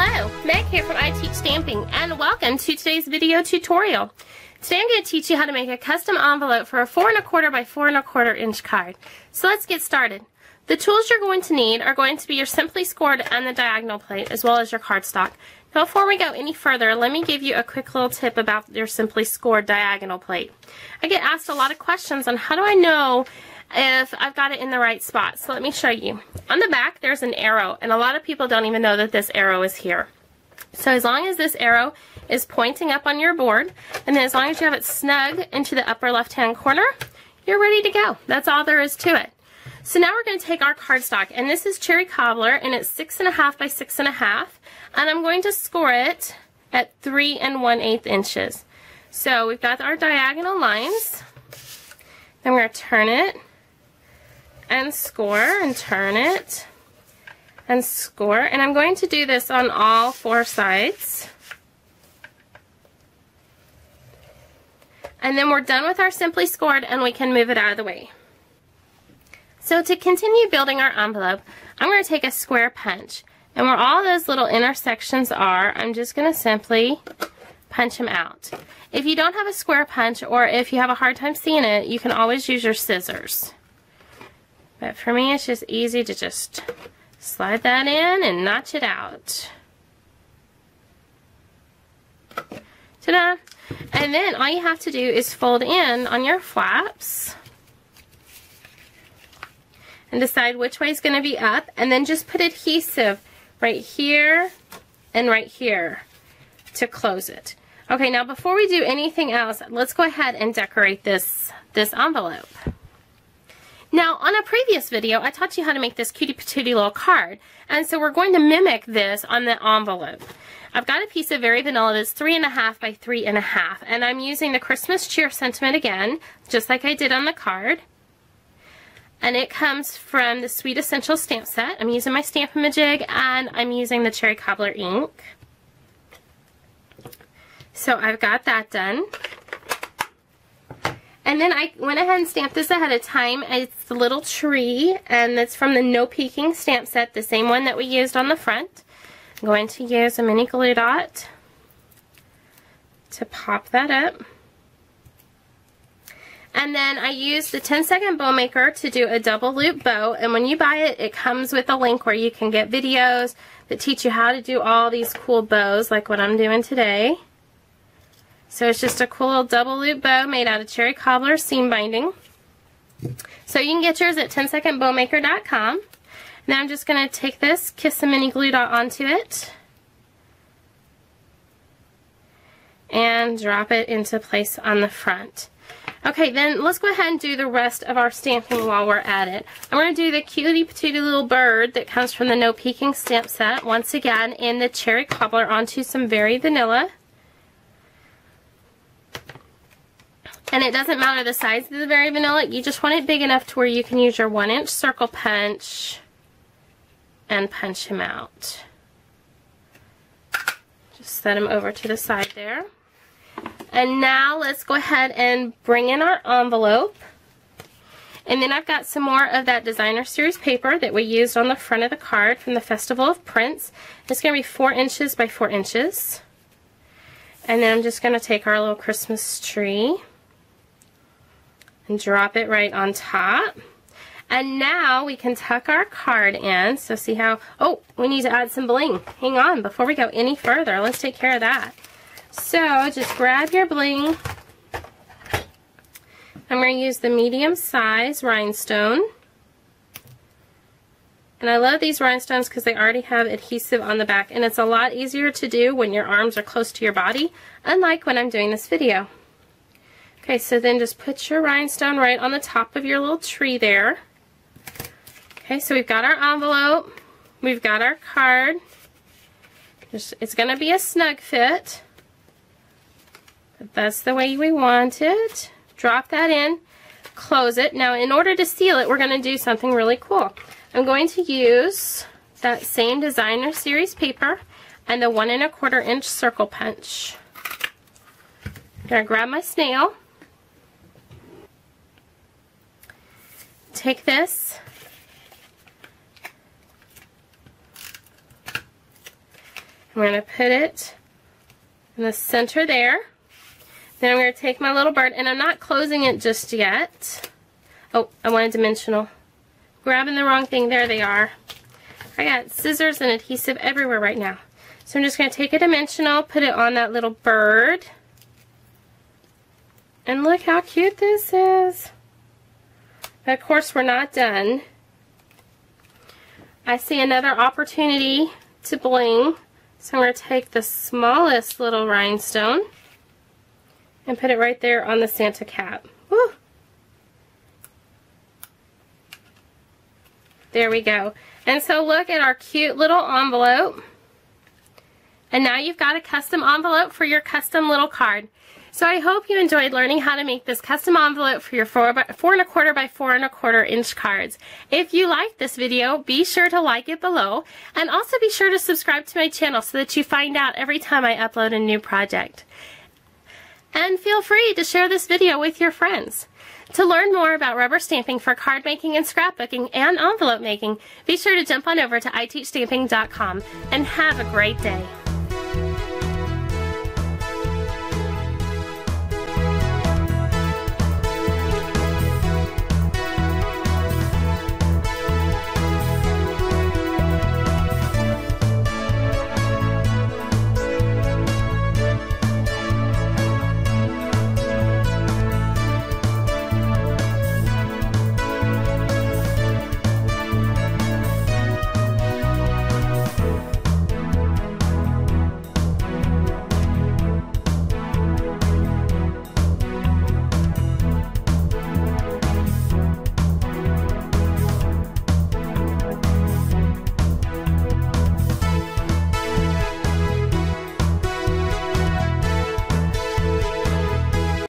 Hello, Meg here from I Teach Stamping, and welcome to today's video tutorial. Today I'm going to teach you how to make a custom envelope for a 4 1/4 by 4 1/4 inch card. So let's get started. The tools you're going to need are going to be your Simply Scored and the diagonal plate, as well as your cardstock. Now before we go any further, let me give you a quick little tip about your Simply Scored diagonal plate. I get asked a lot of questions on how do I know if I've got it in the right spot. So let me show you. On the back there's an arrow, and a lot of people don't even know that this arrow is here. So as long as this arrow is pointing up on your board, and then as long as you have it snug into the upper left hand corner, you're ready to go. That's all there is to it. So now we're going to take our cardstock, and this is Cherry Cobbler, and it's 6 1/2 by 6 1/2, and I'm going to score it at 3 1/8 inches. So we've got our diagonal lines. Then we're going to turn it and score, and turn it and score, and I'm going to do this on all 4 sides. And then we're done with our Simply Scored, and we can move it out of the way. So to continue building our envelope, I'm going to take a square punch, and where all those little intersections are, I'm just going to simply punch them out. If you don't have a square punch, or if you have a hard time seeing it, you can always use your scissors. But for me, it's just easy to just slide that in and notch it out. Ta-da! And then all you have to do is fold in on your flaps and decide which way is going to be up, and then just put adhesive right here and right here to close it. Okay, now before we do anything else, let's go ahead and decorate this envelope. Now, on a previous video, I taught you how to make this cutie patootie little card, and so we're going to mimic this on the envelope. I've got a piece of Very Vanilla that's 3 1/2 by 3 1/2, and I'm using the Christmas cheer sentiment again, just like I did on the card. And it comes from the Sweet Essential stamp set. I'm using my Stamp-A-Majig, and I'm using the Cherry Cobbler ink. So I've got that done. And then I went ahead and stamped this ahead of time. It's the little tree, and it's from the No Peeking stamp set, the same one that we used on the front. I'm going to use a mini glue dot to pop that up. And then I used the 10-second bow maker to do a double loop bow, and when you buy it, it comes with a link where you can get videos that teach you how to do all these cool bows like what I'm doing today. So it's just a cool little double loop bow made out of Cherry Cobbler seam binding. So you can get yours at 10secondbowmaker.com. Now I'm just going to take this, kiss a mini glue dot onto it, and drop it into place on the front. Okay, then let's go ahead and do the rest of our stamping while we're at it. I'm going to do the cutie patootie little bird that comes from the No Peeking stamp set, once again in the Cherry Cobbler onto some Very Vanilla. And it doesn't matter the size of the Very Vanilla, you just want it big enough to where you can use your 1-inch circle punch and punch him out. Just set him over to the side there. And now let's go ahead and bring in our envelope. And then I've got some more of that Designer Series paper that we used on the front of the card from the Festival of Prints. It's going to be 4 inches by 4 inches. And then I'm just going to take our little Christmas tree and drop it right on top. And now we can tuck our card in. So see how, oh, we need to add some bling. Hang on, before we go any further, let's take care of that. So just grab your bling. I'm going to use the medium size rhinestone. And I love these rhinestones because they already have adhesive on the back, and it's a lot easier to do when your arms are close to your body, unlike when I'm doing this video. Okay, so then just put your rhinestone right on the top of your little tree there. Okay, so we've got our envelope, we've got our card. It's going to be a snug fit, but that's the way we want it. Drop that in, close it. Now in order to seal it, we're going to do something really cool. I'm going to use that same Designer Series paper and the 1 1/4 inch circle punch. I'm going to grab my snail, take this, I'm going to put it in the center there. Then I'm going to take my little bird, and I'm not closing it just yet. Oh, I want a dimensional. Grabbing the wrong thing. There they are. I got scissors and adhesive everywhere right now. So I'm just going to take a dimensional, put it on that little bird. And look how cute this is. But of course, we're not done. I see another opportunity to bling. So I'm going to take the smallest little rhinestone and put it right there on the Santa cap. Woo. There we go. And so look at our cute little envelope. And now you've got a custom envelope for your custom little card. So I hope you enjoyed learning how to make this custom envelope for your 4 1/4 by 4 1/4 inch cards. If you liked this video, be sure to like it below, and also be sure to subscribe to my channel so that you find out every time I upload a new project. And feel free to share this video with your friends. To learn more about rubber stamping for card making and scrapbooking and envelope making, be sure to jump on over to iteachstamping.com and have a great day.